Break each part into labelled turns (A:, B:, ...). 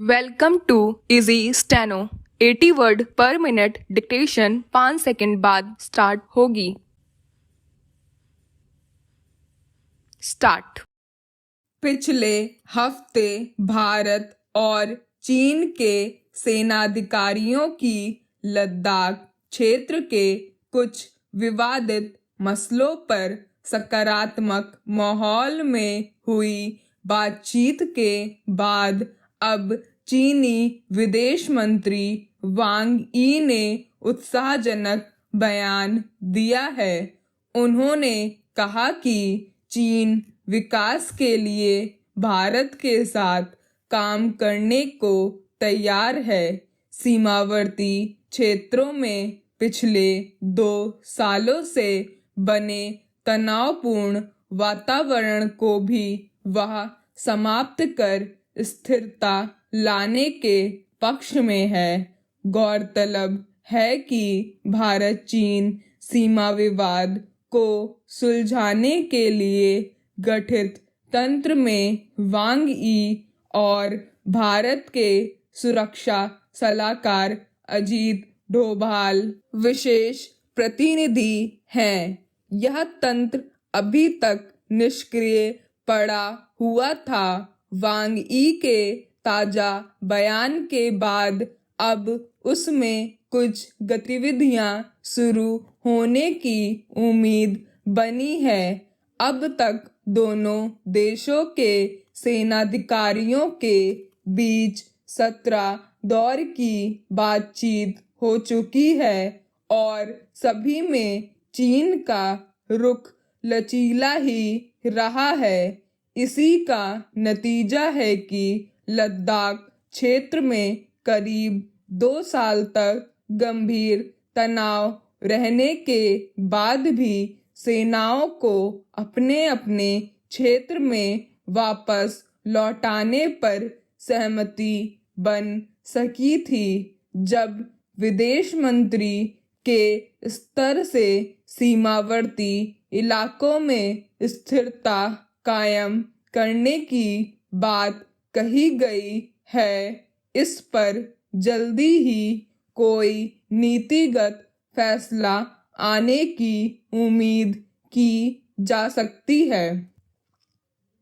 A: Welcome to easy steno 80 word per minute dictation 5 second बाद start होगी। Start.
B: पिछले हफ्ते भारत और चीन के सेनाधिकारियों की लद्दाख क्षेत्र के कुछ विवादित मसलों पर सकारात्मक माहौल में हुई बातचीत के बाद अब चीनी विदेश मंत्री वांग यी ने उत्साहजनक बयान दिया है। उन्होंने कहा कि चीन विकास के लिए भारत के साथ काम करने को तैयार है। सीमावर्ती क्षेत्रों में पिछले 2 सालों से बने तनावपूर्ण वातावरण को भी वह समाप्त कर स्थिरता लाने के पक्ष में है। गौरतलब है कि भारत चीन सीमा विवाद को सुलझाने के लिए गठित तंत्र में वांग यी और भारत के सुरक्षा सलाहकार अजीत डोभाल विशेष प्रतिनिधि हैं। यह तंत्र अभी तक निष्क्रिय पड़ा हुआ था। वांग यी के ताजा बयान के बाद अब उसमें कुछ गतिविधियां शुरू होने की उम्मीद बनी है। अब तक दोनों देशों के सेनाधिकारियों के बीच 17 दौर की बातचीत हो चुकी है और सभी में चीन का रुख लचीला ही रहा है। इसी का नतीजा है कि लद्दाख क्षेत्र में करीब 2 साल तक गंभीर तनाव रहने के बाद भी सेनाओं को अपने अपने क्षेत्र में वापस लौटाने पर सहमति बन सकी थी। जब विदेश मंत्री के स्तर से सीमावर्ती इलाकों में स्थिरता कायम करने की बात कही गई है, इस पर जल्दी ही कोई नीतिगत फैसला आने की उम्मीद की जा सकती है।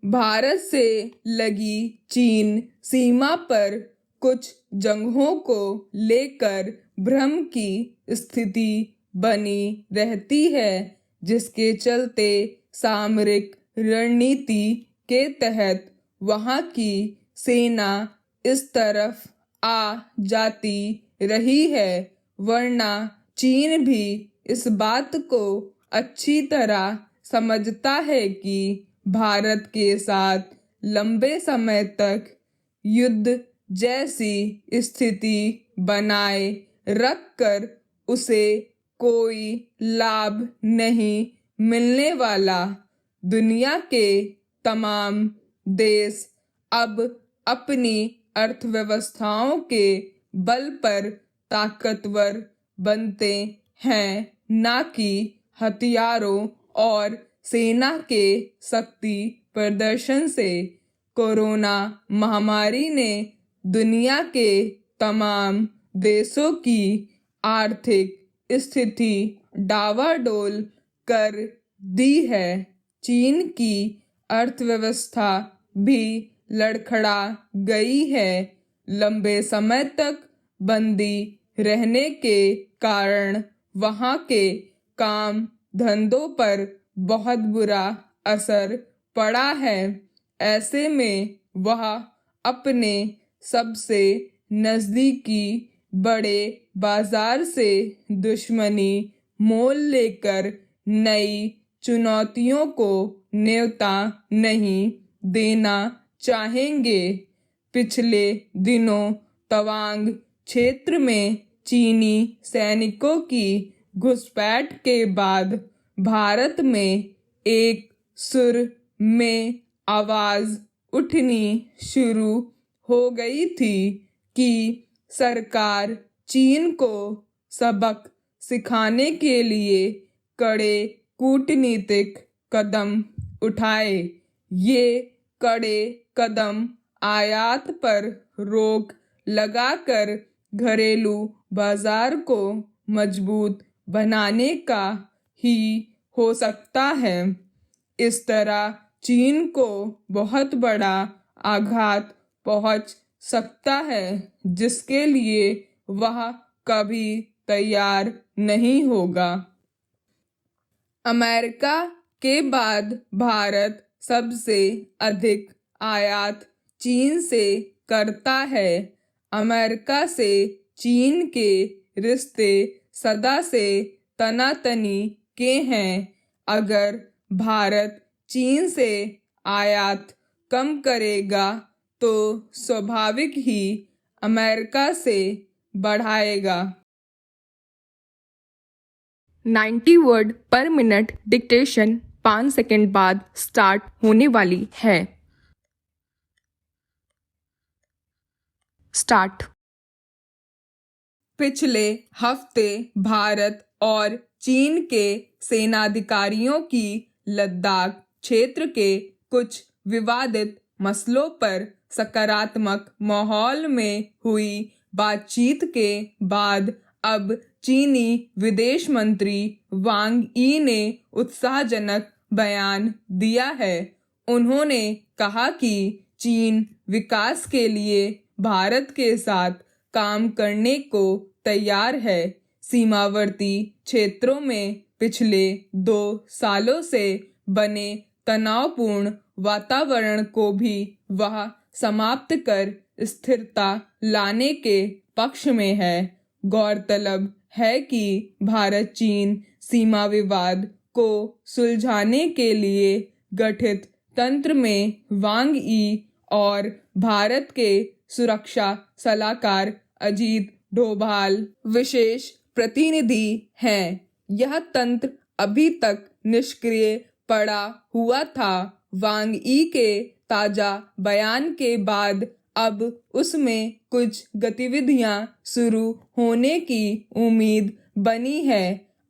B: भारत से लगी चीन सीमा पर कुछ जगहों को लेकर भ्रम की स्थिति बनी रहती है, जिसके चलते सामरिक रणनीति के तहत वहां की सेना इस तरफ आ जाती रही है। वरना चीन भी इस बात को अच्छी तरह समझता है कि भारत के साथ लंबे समय तक युद्ध जैसी स्थिति बनाए रखकर उसे कोई लाभ नहीं मिलने वाला। दुनिया के तमाम देश अब अपनी अर्थव्यवस्थाओं के बल पर ताकतवर बनते हैं, ना कि हथियारों और सेना के शक्ति प्रदर्शन से। कोरोना महामारी ने दुनिया के तमाम देशों की आर्थिक स्थिति डावाडोल कर दी है। चीन की अर्थव्यवस्था भी लड़खड़ा गई है। लंबे समय तक बंदी रहने के कारण वहां के काम धंधों पर बहुत बुरा असर पड़ा है। ऐसे में वह अपने सबसे नजदीकी बड़े बाजार से दुश्मनी मोल लेकर नई चुनौतियों को न्योता नहीं देना चाहेंगे। पिछले दिनों तवांग क्षेत्र में चीनी सैनिकों की घुसपैठ के बाद भारत में एक सुर में आवाज उठनी शुरू हो गई थी कि सरकार चीन को सबक सिखाने के लिए कड़े कूटनीतिक कदम उठाए। ये कड़े कदम आयात पर रोक लगाकर घरेलू बाजार को मजबूत बनाने का ही हो सकता है। इस तरह चीन को बहुत बड़ा आघात पहुंच सकता है जिसके लिए वह कभी तैयार नहीं होगा। अमेरिका के बाद भारत सबसे अधिक आयात चीन से करता है। अमेरिका से चीन के रिश्ते सदा से तनातनी के हैं। अगर भारत चीन से आयात कम करेगा तो स्वाभाविक ही अमेरिका से बढ़ाएगा।
A: 90 word per minute dictation 5 second बाद स्टार्ट होने वाली है। स्टार्ट।
B: पिछले हफ्ते भारत और चीन के सेनाधिकारियों की लद्दाख क्षेत्र के कुछ विवादित मसलों पर सकारात्मक माहौल में हुई बातचीत के बाद अब चीनी विदेश मंत्री वांग यी ने उत्साहजनक बयान दिया है। उन्होंने कहा कि चीन विकास के लिए भारत के साथ काम करने को तैयार है। सीमावर्ती क्षेत्रों में पिछले 2 सालों से बने तनावपूर्ण वातावरण को भी वह समाप्त कर स्थिरता लाने के पक्ष में है। गौरतलब है कि भारत चीन सीमा विवाद को सुलझाने के लिए गठित तंत्र में वांग यी और भारत के सुरक्षा सलाहकार अजीत डोभाल विशेष प्रतिनिधि हैं। यह तंत्र अभी तक निष्क्रिय पड़ा हुआ था। वांग यी के ताजा बयान के बाद अब उसमें कुछ गतिविधियां शुरू होने की उम्मीद बनी है।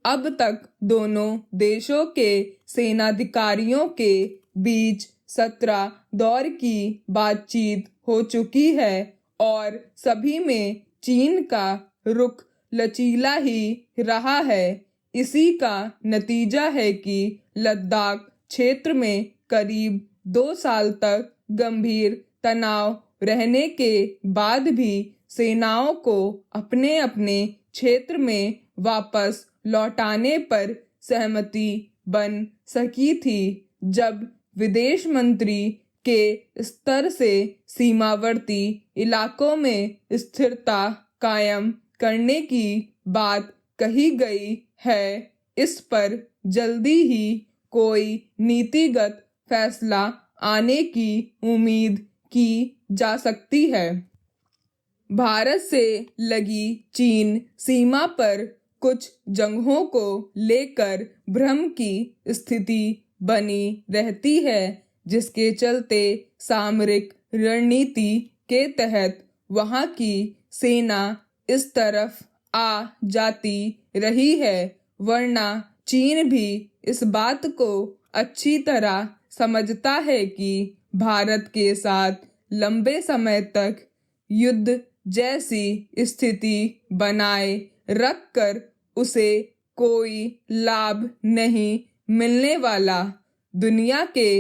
B: अब तक दोनों देशों के सेनाधिकारियों के बीच 17 दौर की बातचीत हो चुकी है और सभी में चीन का रुख लचीला ही रहा है। इसी का नतीजा है कि लद्दाख क्षेत्र में करीब 2 साल तक गंभीर तनाव रहने के बाद भी सेनाओं को अपने अपने क्षेत्र में वापस लौटाने पर सहमति बन सकी थी। जब विदेश मंत्री के स्तर से सीमावर्ती इलाकों में स्थिरता कायम करने की बात कही गई है, इस पर जल्दी ही कोई नीतिगत फैसला आने की उम्मीद की जा सकती है। भारत से लगी चीन सीमा पर कुछ जगहों को लेकर भ्रम की स्थिति बनी रहती है, जिसके चलते सामरिक रणनीति के तहत वहां की सेना इस तरफ आ जाती रही है। वरना चीन भी इस बात को अच्छी तरह समझता है कि भारत के साथ लंबे समय तक युद्ध जैसी स्थिति बनाए रखकर उसे कोई लाभ नहीं मिलने वाला। दुनिया के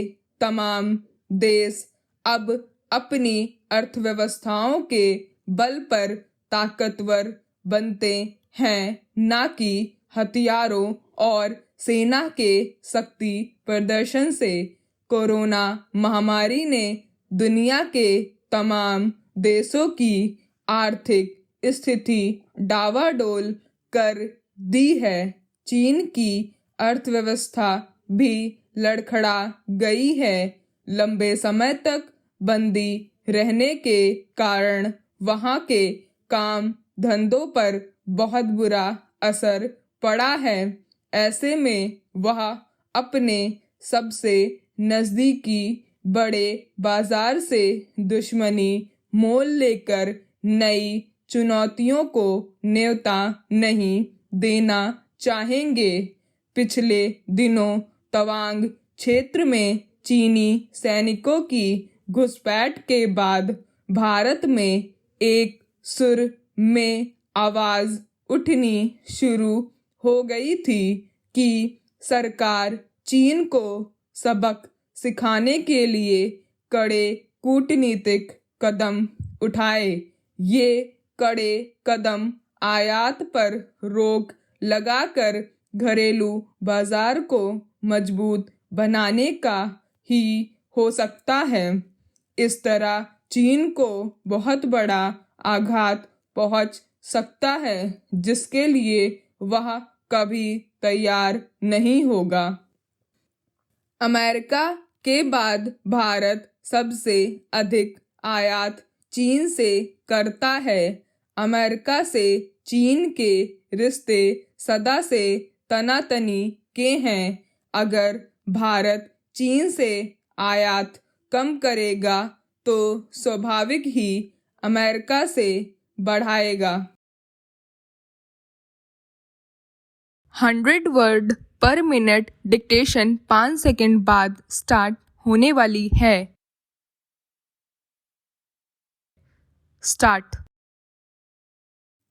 B: तमाम देश अब अपनी अर्थव्यवस्थाओं के बल पर ताकतवर बनते हैं, ना कि हथियारों और सेना के शक्ति प्रदर्शन से। कोरोना महामारी ने दुनिया के तमाम देशों की आर्थिक स्थिति डावाडोल कर दी है। चीन की अर्थव्यवस्था भी लड़खड़ा गई है। लंबे समय तक बंदी रहने के कारण वहां के काम धंधों पर बहुत बुरा असर पड़ा है। ऐसे में वह अपने सबसे नजदीकी बड़े बाजार से दुश्मनी मोल लेकर नई चुनौतियों को न्योता नहीं देना चाहेंगे। पिछले दिनों तवांग क्षेत्र में चीनी सैनिकों की घुसपैठ के बाद भारत में एक सुर में आवाज उठनी शुरू हो गई थी कि सरकार चीन को सबक सिखाने के लिए कड़े कूटनीतिक कदम उठाए। ये कड़े कदम आयात पर रोक लगाकर घरेलू बाजार को मजबूत बनाने का ही हो सकता है। इस तरह चीन को बहुत बड़ा आघात पहुंच सकता है जिसके लिए वह कभी तैयार नहीं होगा। अमेरिका के बाद भारत सबसे अधिक आयात चीन से करता है। अमेरिका से चीन के रिश्ते सदा से तनातनी के हैं। अगर भारत चीन से आयात कम करेगा तो स्वाभाविक ही अमेरिका से बढ़ाएगा।
A: 100 word per minute dictation 5 second बाद स्टार्ट होने वाली है। स्टार्ट।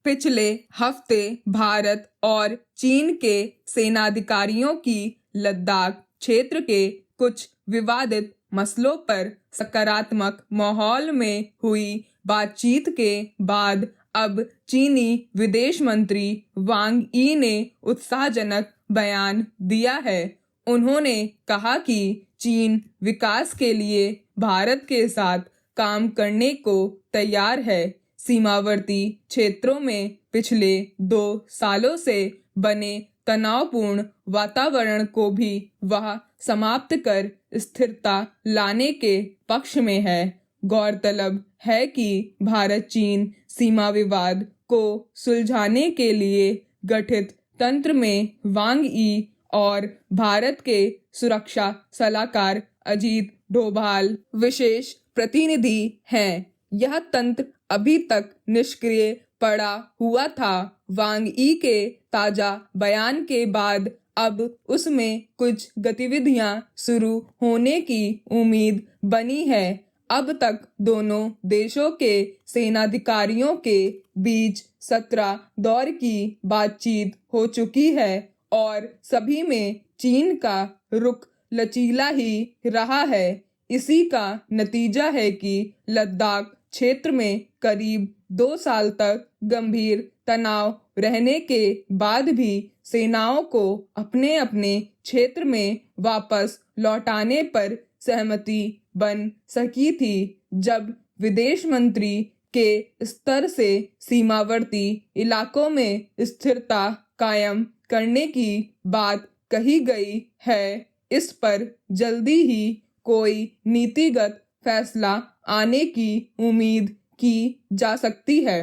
B: पिछले हफ्ते भारत और चीन के सेनाधिकारियों की लद्दाख क्षेत्र के कुछ विवादित मसलों पर सकारात्मक माहौल में हुई बातचीत के बाद अब चीनी विदेश मंत्री वांग यी ने उत्साहजनक बयान दिया है। उन्होंने कहा कि चीन विकास के लिए भारत के साथ काम करने को तैयार है। सीमावर्ती क्षेत्रों में पिछले 2 सालों से बने तनावपूर्ण वातावरण को भी वह समाप्त कर स्थिरता लाने के पक्ष में है। गौरतलब है कि भारत चीन सीमा विवाद को सुलझाने के लिए गठित तंत्र में वांग यी और भारत के सुरक्षा सलाहकार अजीत डोभाल विशेष प्रतिनिधि हैं। यह तंत्र अभी तक निष्क्रिय पड़ा हुआ था। वांग यी के ताजा बयान के बाद अब उसमें कुछ गतिविधियां शुरू होने की उम्मीद बनी है। अब तक दोनों देशों के सेनाधिकारियों के बीच 17 दौर की बातचीत हो चुकी है और सभी में चीन का रुख लचीला ही रहा है। इसी का नतीजा है कि लद्दाख क्षेत्र में करीब 2 साल तक गंभीर तनाव रहने के बाद भी सेनाओं को अपने अपने क्षेत्र में वापस लौटाने पर सहमति बन सकी थी। जब विदेश मंत्री के स्तर से सीमावर्ती इलाकों में स्थिरता कायम करने की बात कही गई है, इस पर जल्दी ही कोई नीतिगत फैसला आने की उम्मीद की जा सकती है।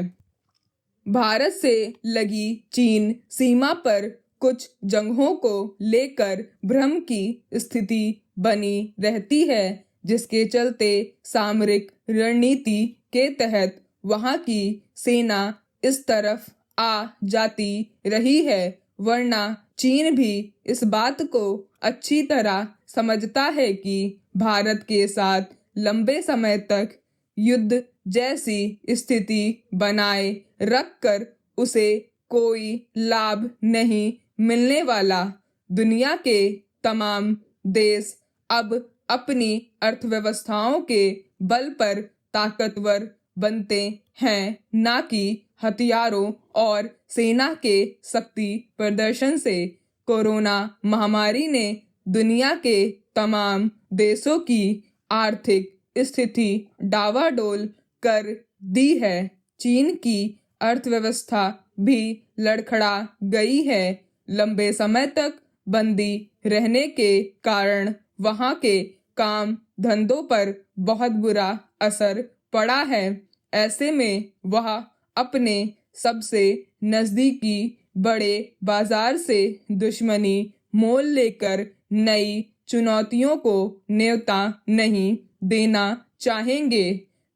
B: भारत से लगी चीन सीमा पर कुछ जगहों को लेकर भ्रम की स्थिति बनी रहती है, जिसके चलते सामरिक रणनीति के तहत वहां की सेना इस तरफ आ जाती रही है। वरना चीन भी इस बात को अच्छी तरह समझता है कि भारत के साथ लंबे समय तक युद्ध जैसी स्थिति बनाए रखकर उसे कोई लाभ नहीं मिलने वाला। दुनिया के तमाम देश अब अपनी अर्थव्यवस्थाओं के बल पर ताकतवर बनते हैं, ना कि हथियारों और सेना के शक्ति प्रदर्शन से। कोरोना महामारी ने दुनिया के तमाम देशों की आर्थिक स्थिति डावाडोल कर दी है। चीन की अर्थव्यवस्था भी लड़खड़ा गई है। लंबे समय तक बंदी रहने के कारण वहां के काम धंधों पर बहुत बुरा असर पड़ा है। ऐसे में वह अपने सबसे नजदीकी बड़े बाजार से दुश्मनी मोल लेकर नई चुनौतियों को न्योता नहीं देना चाहेंगे।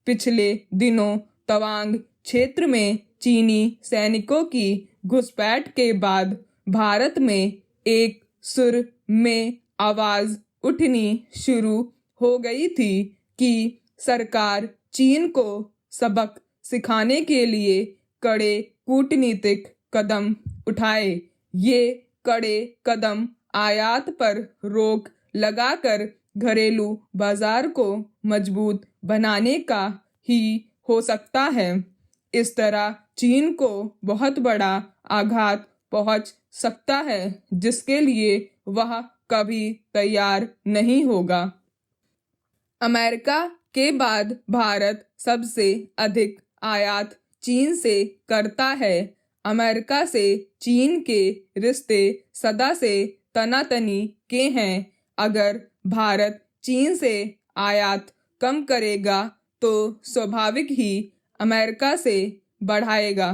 B: पिछले दिनों तवांग क्षेत्र में चीनी सैनिकों की घुसपैठ के बाद भारत में एक सुर में आवाज उठनी शुरू हो गई थी कि सरकार चीन को सबक सिखाने के लिए कड़े कूटनीतिक कदम उठाए। ये कड़े कदम आयात पर रोक लगाकर घरेलू बाजार को मजबूत बनाने का ही हो सकता है। इस तरह चीन को बहुत बड़ा आघात पहुंच सकता है जिसके लिए वह कभी तैयार नहीं होगा। अमेरिका के बाद भारत सबसे अधिक आयात चीन से करता है। अमेरिका से चीन के रिश्ते सदा से तनातनी के हैं। अगर भारत चीन से आयात कम करेगा तो स्वाभाविक ही अमेरिका से बढ़ाएगा।